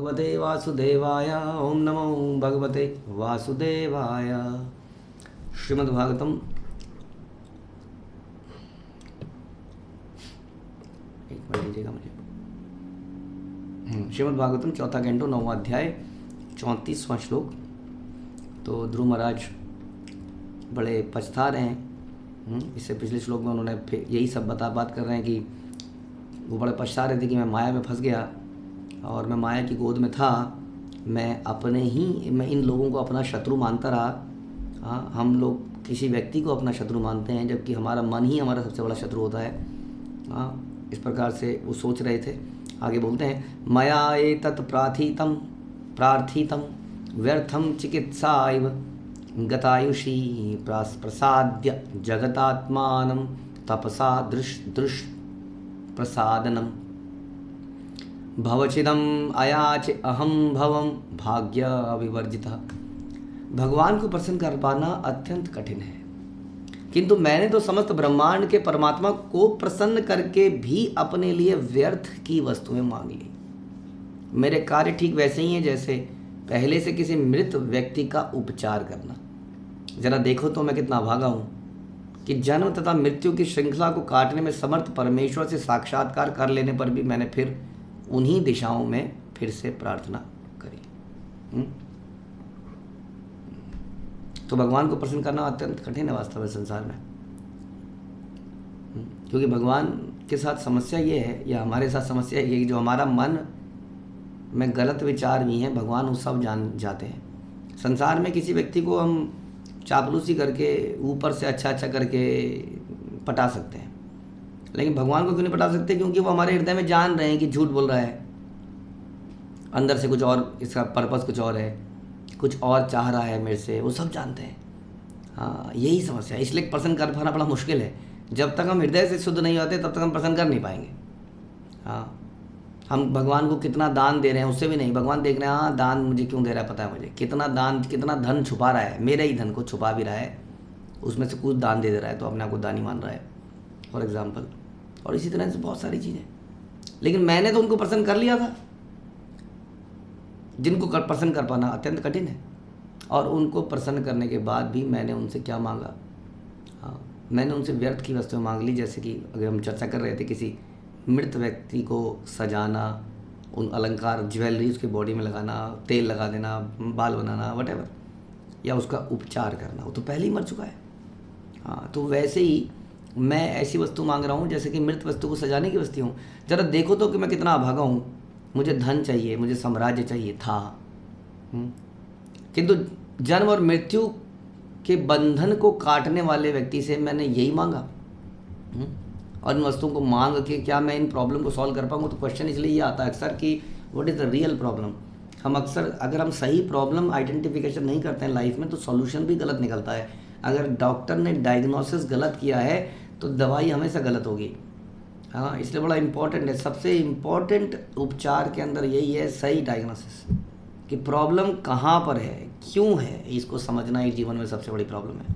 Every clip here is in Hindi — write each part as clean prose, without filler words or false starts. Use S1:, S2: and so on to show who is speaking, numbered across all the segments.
S1: भगवते वासुदेवाय। ओम नमो भगवते वासुदेवाय। श्रीमद्भागवतम, एक मिनट दीजिएगा मुझे। श्रीमद्भागवतम चौथा कैंटो 9वां अध्याय 34वां श्लोक। तो ध्रुव महाराज बड़े पछता रहे हैं। इससे पिछले श्लोक में उन्होंने फिर यही सब बात कर रहे हैं कि वो बड़े पछता रहे थे कि मैं माया में फंस गया और मैं माया की गोद में था। मैं इन लोगों को अपना शत्रु मानता रहा। हाँ, हम लोग किसी व्यक्ति को अपना शत्रु मानते हैं जबकि हमारा मन ही हमारा सबसे बड़ा शत्रु होता है। हाँ, इस प्रकार से वो सोच रहे थे। आगे बोलते हैं, मया एतत् प्रार्थितं व्यर्थम चिकित्साइव गतायुषी प्रसाद्य जगतात्मानं तपसा दृश प्रसादनम भवचिदम अयाच अहम भवम भाग्य विवर्जिता। भगवान को प्रसन्न कर पाना अत्यंत कठिन है, किंतु मैंने तो समस्त ब्रह्मांड के परमात्मा को प्रसन्न करके भी अपने लिए व्यर्थ की वस्तुएं मांग ली। मेरे कार्य ठीक वैसे ही हैं जैसे पहले से किसी मृत व्यक्ति का उपचार करना। जरा देखो तो मैं कितना अभागा हूँ कि जन्म तथा मृत्यु की श्रृंखला को काटने में समर्थ परमेश्वर से साक्षात्कार कर लेने पर भी मैंने फिर उन्हीं दिशाओं में फिर से प्रार्थना करी। तो भगवान को प्रसन्न करना अत्यंत कठिन है वास्तव में संसार में। क्योंकि भगवान के साथ समस्या ये है, या हमारे साथ समस्या ये है कि जो हमारा मन में गलत विचार भी हैं, भगवान वो सब जान जाते हैं। संसार में किसी व्यक्ति को हम चापलूसी करके ऊपर से अच्छा करके पटा सकते हैं, लेकिन भगवान को क्यों नहीं पटा सकते? क्योंकि वो हमारे हृदय में जान रहे हैं कि झूठ बोल रहा है, अंदर से कुछ और, इसका पर्पस कुछ और है, कुछ और चाह रहा है मेरे से, वो सब जानते हैं। हाँ, यही समस्या है। इसलिए प्रसन्न कर पाना बड़ा मुश्किल है। जब तक हम हृदय से शुद्ध नहीं होते तब तक हम प्रसन्न कर नहीं पाएंगे। हाँ, हम भगवान को कितना दान दे रहे हैं उससे भी नहीं। भगवान देख रहे हैं, हाँ दान मुझे क्यों दे रहा है, पता है मुझे कितना दान, कितना धन छुपा रहा है, मेरे ही धन को छुपा भी रहा है, उसमें से कुछ दान दे रहा है, तो अपने आप को दानी मान रहा है फॉर एग्जाम्पल। और इसी तरह से बहुत सारी चीज़ें। लेकिन मैंने तो उनको प्रसन्न कर लिया था जिनको प्रसन्न कर पाना अत्यंत कठिन है। और उनको प्रसन्न करने के बाद भी मैंने उनसे क्या मांगा? हाँ, मैंने उनसे व्यर्थ की वस्तुएं मांग ली। जैसे कि अगर हम चर्चा कर रहे थे किसी मृत व्यक्ति को सजाना, उन अलंकार ज्वेलरी उसकी बॉडी में लगाना, तेल लगा देना, बाल बनाना, वटेवर, या उसका उपचार करना, वो तो पहले ही मर चुका है। हाँ, तो वैसे ही मैं ऐसी वस्तु मांग रहा हूँ जैसे कि मृत वस्तु को सजाने की वस्तु हूँ। जरा देखो तो कि मैं कितना अभागा हूँ। मुझे धन चाहिए, मुझे साम्राज्य चाहिए था, किंतु जन्म और मृत्यु के बंधन को काटने वाले व्यक्ति से मैंने यही मांगा। और इन वस्तुओं को मांग के क्या मैं इन प्रॉब्लम को सॉल्व कर पाऊँगा? तो क्वेश्चन इसलिए ये आता है अक्सर कि what is the real problem. हम अक्सर अगर हम सही प्रॉब्लम आइडेंटिफिकेशन नहीं करते हैं लाइफ में तो सॉल्यूशन भी गलत निकलता है। अगर डॉक्टर ने डायग्नोसिस गलत किया है तो दवाई हमेशा गलत होगी। हाँ, इसलिए बड़ा इम्पॉर्टेंट है। सबसे इम्पॉर्टेंट उपचार के अंदर यही है सही डायग्नोसिस, कि प्रॉब्लम कहाँ पर है, क्यों है, इसको समझना ही जीवन में सबसे बड़ी प्रॉब्लम है।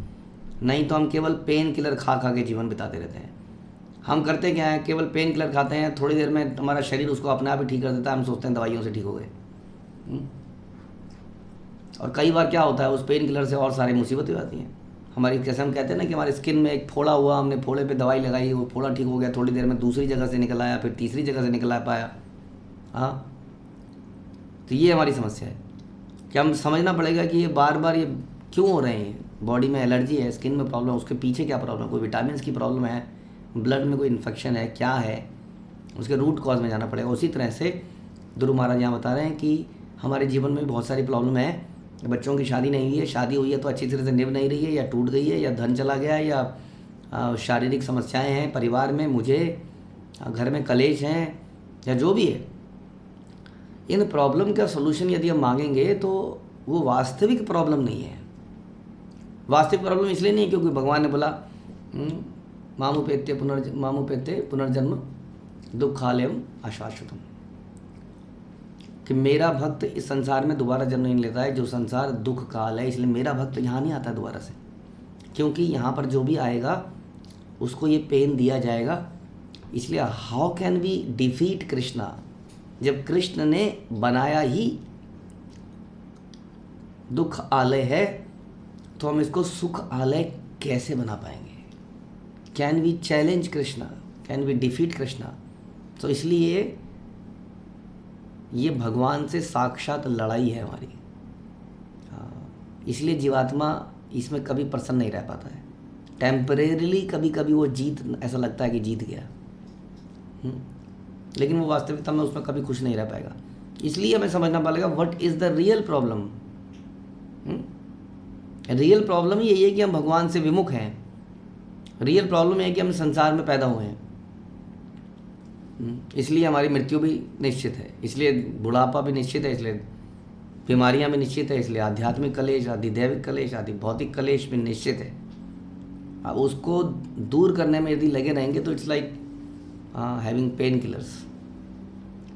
S1: नहीं तो हम केवल पेन किलर खा के जीवन बिताते रहते हैं। हम करते क्या है, केवल पेन किलर खाते हैं, थोड़ी देर में हमारा शरीर उसको अपने आप ही ठीक कर देता है, हम सोचते हैं दवाइयों से ठीक हो गए। और कई बार क्या होता है, उस पेन किलर से और सारी मुसीबतें आती हैं हमारी। जैसे हम कहते हैं ना कि हमारी स्किन में एक फोड़ा हुआ, हमने फोड़े पे दवाई लगाई, वो फोड़ा ठीक हो गया, थोड़ी देर में दूसरी जगह से निकल आया, फिर तीसरी जगह से निकल आ पाया। हाँ, तो ये हमारी समस्या है कि हम समझना पड़ेगा कि ये बार बार ये क्यों हो रहे हैं। बॉडी में एलर्जी है, स्किन में प्रॉब्लम, उसके पीछे क्या प्रॉब्लम, कोई विटामिन की प्रॉब्लम है, ब्लड में कोई इन्फेक्शन है, क्या है, उसके रूट कॉज में जाना पड़ेगा। उसी तरह से ध्रुव महाराज यहाँ बता रहे हैं कि हमारे जीवन में बहुत सारी प्रॉब्लम है। बच्चों की शादी नहीं हुई है, शादी हुई है तो अच्छी तरह से निभ नहीं रही है, या टूट गई है, या धन चला गया है, या शारीरिक समस्याएं हैं परिवार में, मुझे घर में कलेश हैं, या जो भी है। इन प्रॉब्लम का सोल्यूशन यदि हम मांगेंगे तो वो वास्तविक प्रॉब्लम नहीं है। वास्तविक प्रॉब्लम इसलिए नहीं है क्योंकि भगवान ने बोला मामुपेत्य पुनर्जन्म दुखालयम अशाश्वतम, कि मेरा भक्त इस संसार में दोबारा जन्म नहीं लेता है। जो संसार दुख काल है, इसलिए मेरा भक्त यहाँ नहीं आता दोबारा से, क्योंकि यहाँ पर जो भी आएगा उसको ये पेन दिया जाएगा। इसलिए how can we defeat Krishna, जब कृष्ण ने बनाया ही दुख आलय है, तो हम इसको सुख आलय कैसे बना पाएंगे? Can we challenge Krishna? Can we defeat Krishna? तो इसलिए ये भगवान से साक्षात लड़ाई है हमारी। इसलिए जीवात्मा इसमें कभी प्रसन्न नहीं रह पाता है। टेम्परेरीली कभी कभी वो जीत, ऐसा लगता है कि जीत गया, लेकिन वो वास्तविकता में उसमें कभी खुश नहीं रह पाएगा। इसलिए हमें समझना पड़ेगा what is the real problem. Real problem ही यही है कि हम भगवान से विमुख हैं। रियल प्रॉब्लम यह है कि हम संसार में पैदा हुए हैं, इसलिए हमारी मृत्यु भी निश्चित है, इसलिए बुढ़ापा भी निश्चित है, इसलिए बीमारियां भी निश्चित है, इसलिए आध्यात्मिक कलेश, आदि दैविक कलेश, आदि भौतिक कलेश भी निश्चित है। अब उसको दूर करने में यदि लगे रहेंगे तो it's like having pain killers.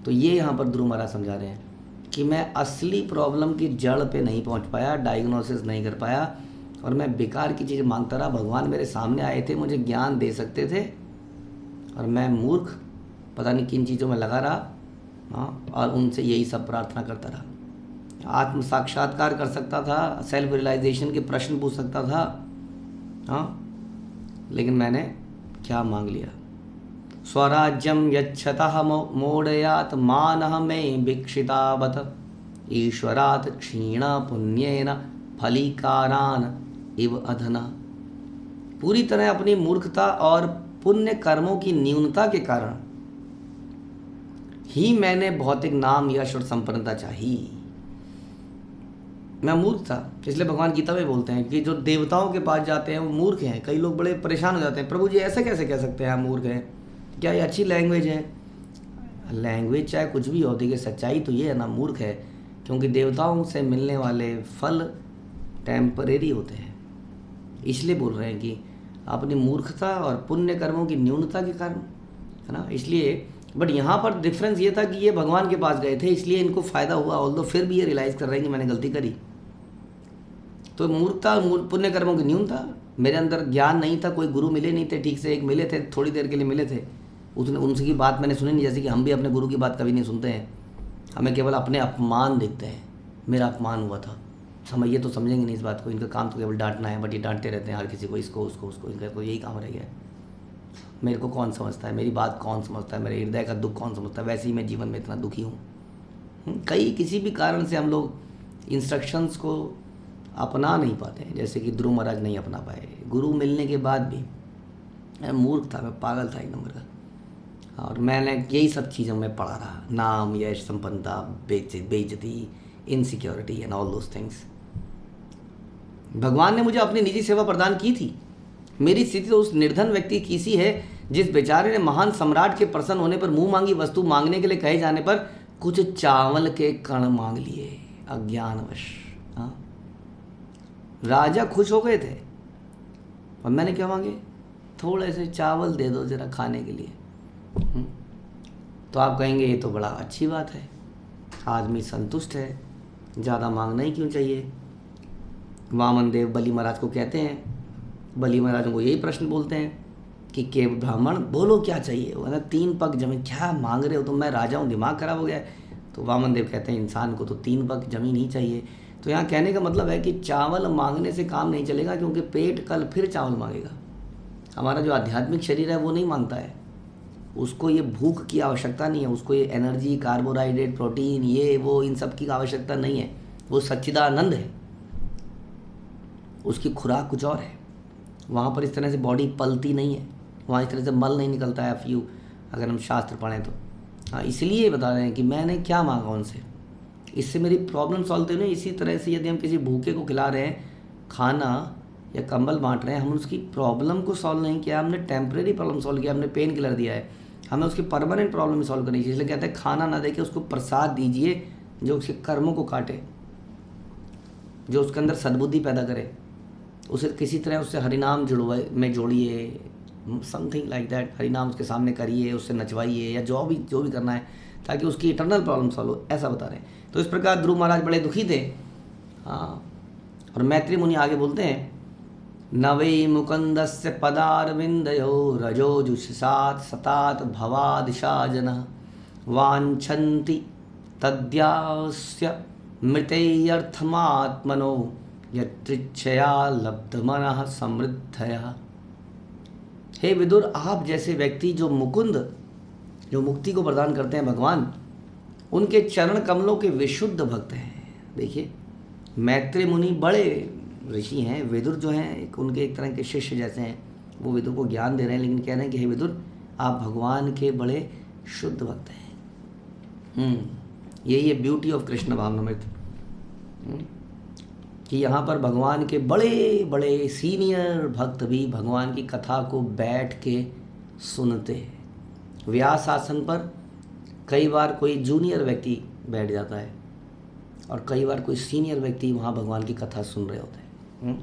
S1: तो ये यहाँ पर ध्रुव महाराज समझा रहे हैं कि मैं असली प्रॉब्लम की जड़ पे नहीं पहुँच पाया, डायग्नोसिस नहीं कर पाया, और मैं बेकार की चीज़ मांगता रहा। भगवान मेरे सामने आए थे, मुझे ज्ञान दे सकते थे, और मैं मूर्ख पता नहीं किन चीज़ों में लगा रहा, और उनसे यही सब प्रार्थना करता रहा। आत्म साक्षात्कार कर सकता था, सेल्फ रियलाइजेशन के प्रश्न पूछ सकता था, लेकिन मैंने क्या मांग लिया? स्वराज्यम यच्छतः मोडयात मानः मे भिक्षितावत ईश्वरात् क्षीणा पुण्येन फलीकारान इव अधना। पूरी तरह अपनी मूर्खता और पुण्य कर्मों की न्यूनता के कारण ही मैंने भौतिक नाम, यश और संपन्नता चाही। मैं मूर्ख था, इसलिए भगवान गीता में बोलते हैं कि जो देवताओं के पास जाते हैं वो मूर्ख हैं। कई लोग बड़े परेशान हो जाते हैं, प्रभु जी ऐसे कैसे कह सकते हैं आप मूर्ख हैं? क्या ये अच्छी लैंग्वेज है? लैंग्वेज चाहे कुछ भी हो, देखिए सच्चाई तो ये है ना, मूर्ख है, क्योंकि देवताओं से मिलने वाले फल टेम्परेरी होते हैं। इसलिए बोल रहे हैं कि अपनी मूर्खता और पुण्य कर्मों की न्यूनता के कारण, है ना, इसलिए। बट यहाँ पर डिफरेंस ये था कि ये भगवान के पास गए थे, इसलिए इनको फ़ायदा हुआ, ऑल्दो फिर भी ये रियलाइज़ कर रहे हैं कि मैंने गलती करी। तो मूर्खता, पुण्य कर्मों की न्यूनता, मेरे अंदर ज्ञान नहीं था, कोई गुरु मिले नहीं थे ठीक से, एक मिले थे, थोड़ी देर के लिए मिले थे, उसने उनकी बात मैंने सुनी नहीं। जैसे कि हम भी अपने गुरु की बात कभी नहीं सुनते हैं, हमें केवल अपने अपमान दिखते हैं। मेरा अपमान हुआ था, समझ ये तो समझेंगे नहीं इस बात को, इनका काम तो केवल डांटना है, बट ये डांटते रहते हैं हर किसी को, इसको उसको उसको, इनका कोई यही काम रह गया है। मेरे को कौन समझता है, मेरी बात कौन समझता है, मेरे हृदय का दुख कौन समझता है? वैसे ही मैं जीवन में इतना दुखी हूँ। किसी भी कारण से हम लोग इंस्ट्रक्शंस को अपना नहीं पाते हैं, जैसे कि ध्रुव महाराज नहीं अपना पाए। गुरु मिलने के बाद भी मैं मूर्ख था, मैं पागल था एक नंबर का, और मैंने यही सब चीज़ों में पड़ा रहा, नाम, यश, संपन्नता, बेइज्जती, insecurity and all those things. भगवान ने मुझे अपनी निजी सेवा प्रदान की थी। मेरी स्थिति तो उस निर्धन व्यक्ति की सी है जिस बेचारे ने महान सम्राट के प्रसन्न होने पर मुंह मांगी वस्तु मांगने के लिए कहे जाने पर कुछ चावल के कण मांग लिए अज्ञानवश। राजा खुश हो गए थे, और मैंने क्या मांगे? थोड़े से चावल दे दो जरा खाने के लिए। तो आप कहेंगे ये तो बड़ा अच्छी बात है, आदमी संतुष्ट है, ज़्यादा मांगना ही क्यों चाहिए? वामन देव बलि महाराज को कहते हैं, बलि महाराज को यही प्रश्न बोलते हैं कि के ब्राह्मण बोलो क्या चाहिए? वो ना 3 पग जमीन, क्या मांग रहे हो तुम? मैं राजा हूँ, दिमाग खराब हो गया है। तो वामन देव कहते हैं इंसान को तो 3 पग जमीन ही चाहिए। तो यहाँ कहने का मतलब है कि चावल मांगने से काम नहीं चलेगा, क्योंकि पेट कल फिर चावल मांगेगा। हमारा जो आध्यात्मिक शरीर है वो नहीं मांगता है, उसको ये भूख की आवश्यकता नहीं है, उसको ये एनर्जी, कार्बोहाइड्रेट, प्रोटीन, ये वो इन सब की आवश्यकता नहीं है। वो सच्चिदानंद है, उसकी खुराक कुछ और है। वहाँ पर इस तरह से बॉडी पलती नहीं है, वहाँ इस तरह से मल नहीं निकलता है। अगर हम शास्त्र पढ़ें तो हाँ, इसलिए बता रहे हैं कि मैंने क्या मांगा उनसे, इससे मेरी प्रॉब्लम सॉल्व तो नहीं। इसी तरह से यदि हम किसी भूखे को खिला रहे हैं खाना या कंबल बांट रहे हैं, हम उसकी प्रॉब्लम को सॉल्व नहीं किया, हमने टेम्परेरी प्रॉब्लम सॉल्व किया, हमने पेन किलर दिया है। हमें उसकी परमानेंट प्रॉब्लम सॉल्व करनी चाहिए। इसलिए कहते हैं खाना ना देके उसको प्रसाद दीजिए जो उसके कर्मों को काटे, जो उसके अंदर सद्बुद्धि पैदा करे। उसे किसी तरह उससे हरिनाम जोड़िए, समथिंग लाइक दैट। हरिनाम उसके सामने करिए, उससे नचवाइए, या जो भी करना है, ताकि उसकी इटर्नल प्रॉब्लम सॉल्व हो, ऐसा बता रहे हैं। तो इस प्रकार ध्रुव महाराज बड़े दुखी थे। हाँ, और मैत्री मुनि आगे बोलते हैं, नवे मुकुंदस्य पदारविंदयो रजोजुषात् सतात भवादिशा जन वाञ्छन्ति तद्यास्य मृतेयर्थमात्मनो यत्रिच्छया लब्धमनः समृद्धया। हे विदुर, आप जैसे व्यक्ति जो मुकुंद, जो मुक्ति को प्रदान करते हैं भगवान, उनके चरण कमलों के विशुद्ध भक्त हैं। देखिए, मैत्री मुनि बड़े ऋषि हैं, विदुर जो हैं उनके एक तरह के शिष्य जैसे हैं, वो विदुर को ज्ञान दे रहे हैं, लेकिन कह रहे हैं कि हे विदुर, आप भगवान के बड़े शुद्ध भक्त हैं। यही है ब्यूटी ऑफ कृष्ण भावनामृत, कि यहाँ पर भगवान के बड़े बड़े सीनियर भक्त भी भगवान की कथा को बैठ के सुनते हैं। व्यास आसन पर कई बार कोई जूनियर व्यक्ति बैठ जाता है और कई बार कोई सीनियर व्यक्ति वहाँ भगवान की कथा सुन रहे होते हैं,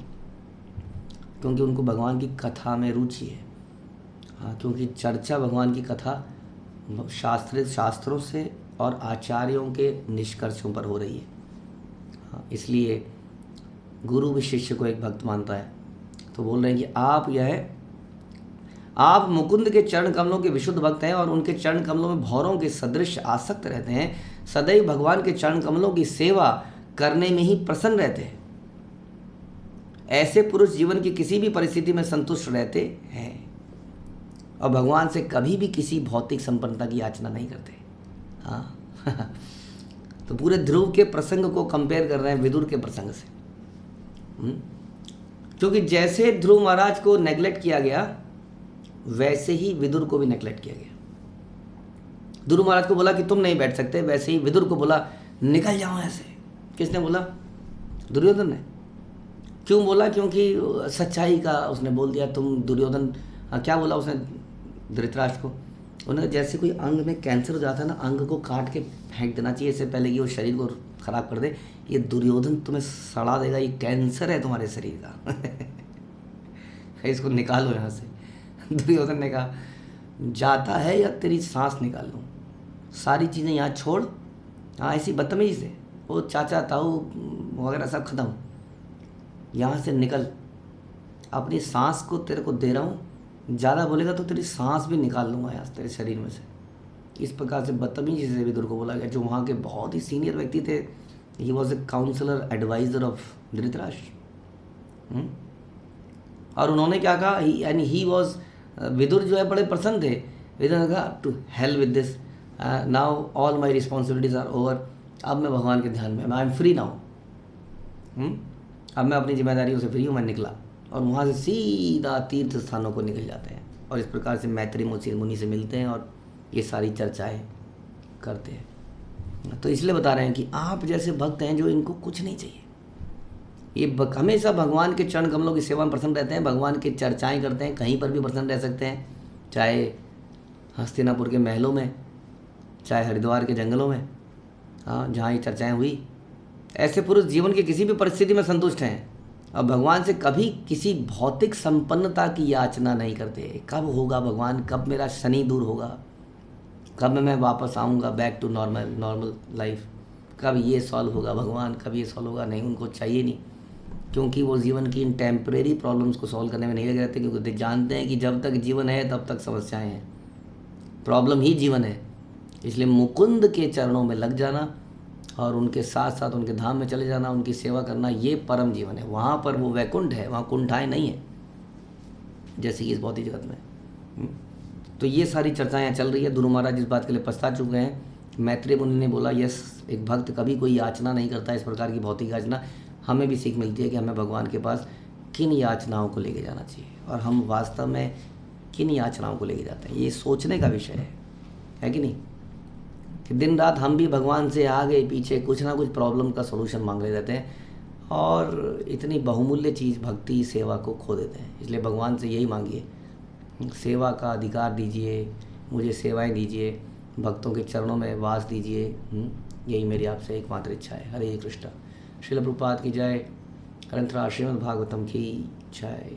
S1: क्योंकि उनको भगवान की कथा में रुचि है। हाँ, क्योंकि चर्चा भगवान की कथा शास्त्रों से और आचार्यों के निष्कर्षों पर हो रही है। हाँ, इसलिए गुरु भी शिष्य को एक भक्त मानता है। तो बोल रहे हैं कि आप मुकुंद के चरण कमलों के विशुद्ध भक्त हैं और उनके चरण कमलों में भौरों के सदृश आसक्त रहते हैं। सदैव भगवान के चरण कमलों की सेवा करने में ही प्रसन्न रहते हैं। ऐसे पुरुष जीवन की किसी भी परिस्थिति में संतुष्ट रहते हैं और भगवान से कभी भी किसी भौतिक संपन्नता की याचना नहीं करते। हाँ तो पूरे ध्रुव के प्रसंग को कंपेयर कर रहे हैं विदुर के प्रसंग से, क्योंकि जैसे ध्रुव महाराज को नेग्लेक्ट किया गया वैसे ही विदुर को भी नेग्लेक्ट किया गया। ध्रुव महाराज को बोला कि तुम नहीं बैठ सकते, वैसे ही विदुर को बोला निकल जाओ ऐसे। किसने बोला? दुर्योधन ने। क्यों बोला? क्योंकि सच्चाई का उसने बोल दिया। तुम दुर्योधन क्या बोला उसने धृतराष्ट्र को? उन्होंने जैसे कोई अंग में कैंसर हो जाता है ना, अंग को काट के फेंक देना चाहिए इससे पहले कि वो शरीर को खराब कर दे। ये दुर्योधन तुम्हें सड़ा देगा, ये कैंसर है तुम्हारे शरीर का इसको निकालो यहाँ से। दुर्योधन ने कहा जाता है या तेरी सांस निकाल लूँ, सारी चीज़ें यहाँ छोड़। हाँ, ऐसी बदतमीजी से वो चाचा ताऊ वगैरह सब खत्म, यहाँ से निकल। अपनी सांस को तेरे को दे रहा हूँ, ज़्यादा बोलेगा तो तेरी सांस भी निकाल लूँगा यहाँ तेरे शरीर में से। इस प्रकार से बदतमीजी से विदुर को बोला गया, जो वहाँ के बहुत ही सीनियर व्यक्ति थे। He was a counsellor adviser of Dhritarashtra. और उन्होंने क्या कहा? यानी ही वॉज, विदुर जो है बड़े प्रसन्न थे। विदुर ने कहा to hell with this, now all my responsibilities are over. अब मैं भगवान के ध्यान में, आई एम फ्री नाउ। अब मैं अपनी जिम्मेदारियों से फ्री हूँ, मैं निकला। और वहाँ से सीधा तीर्थ स्थानों को निकल जाते हैं और इस प्रकार से मैत्री मुनि से मिलते हैं और ये सारी चर्चाएं करते हैं। तो इसलिए बता रहे हैं कि आप जैसे भक्त हैं जो इनको कुछ नहीं चाहिए, ये हमेशा भगवान के चरण कमलों की सेवा में प्रसन्न रहते हैं, भगवान की चर्चाएं करते हैं, कहीं पर भी प्रसन्न रह सकते हैं, चाहे हस्तिनापुर के महलों में, चाहे हरिद्वार के जंगलों में, हाँ, जहाँ ये चर्चाएं हुई। ऐसे पुरुष जीवन की किसी भी परिस्थिति में संतुष्ट हैं और भगवान से कभी किसी भौतिक संपन्नता की याचना नहीं करते। कब होगा भगवान, कब मेरा शनि दूर होगा, कब मैं वापस आऊँगा बैक टू नॉर्मल लाइफ, कब ये सॉल्व होगा भगवान, कब ये सॉल्व होगा, नहीं, उनको चाहिए नहीं। क्योंकि वो जीवन की इन टेम्परेरी प्रॉब्लम्स को सॉल्व करने में नहीं लगे रहते, क्योंकि वो जानते हैं कि जब तक जीवन है तब तक समस्याएं हैं, प्रॉब्लम ही जीवन है। इसलिए मुकुंद के चरणों में लग जाना और उनके साथ साथ उनके धाम में चले जाना, उनकी सेवा करना, ये परम जीवन है। वहाँ पर वो वैकुंठ है, वहाँ कुंठाएँ नहीं है जैसे कि इस भौतिक जगत में। तो ये सारी चर्चाएँ चल रही है। ध्रुव महाराज इस बात के लिए पछता चुके हैं। मैत्री मुनि ने बोला यस, एक भक्त कभी कोई याचना नहीं करता, इस प्रकार की भौतिक याचना। हमें भी सीख मिलती है कि हमें भगवान के पास किन याचनाओं को लेके जाना चाहिए और हम वास्तव में किन याचनाओं को लेके जाते हैं। ये सोचने का विषय है कि नहीं? कि दिन रात हम भी भगवान से आगे पीछे कुछ ना कुछ प्रॉब्लम का सलूशन मांग ले जाते हैं और इतनी बहुमूल्य चीज़ भक्ति सेवा को खो देते हैं। इसलिए भगवान से यही मांगिए, सेवा का अधिकार दीजिए, मुझे सेवाएं दीजिए, भक्तों के चरणों में वास दीजिए। यही मेरी आपसे एकमात्र इच्छा है। हरे कृष्ण। श्रील प्रभुपाद की जय। ग्रंथराज श्रीमद् भागवतम की जय।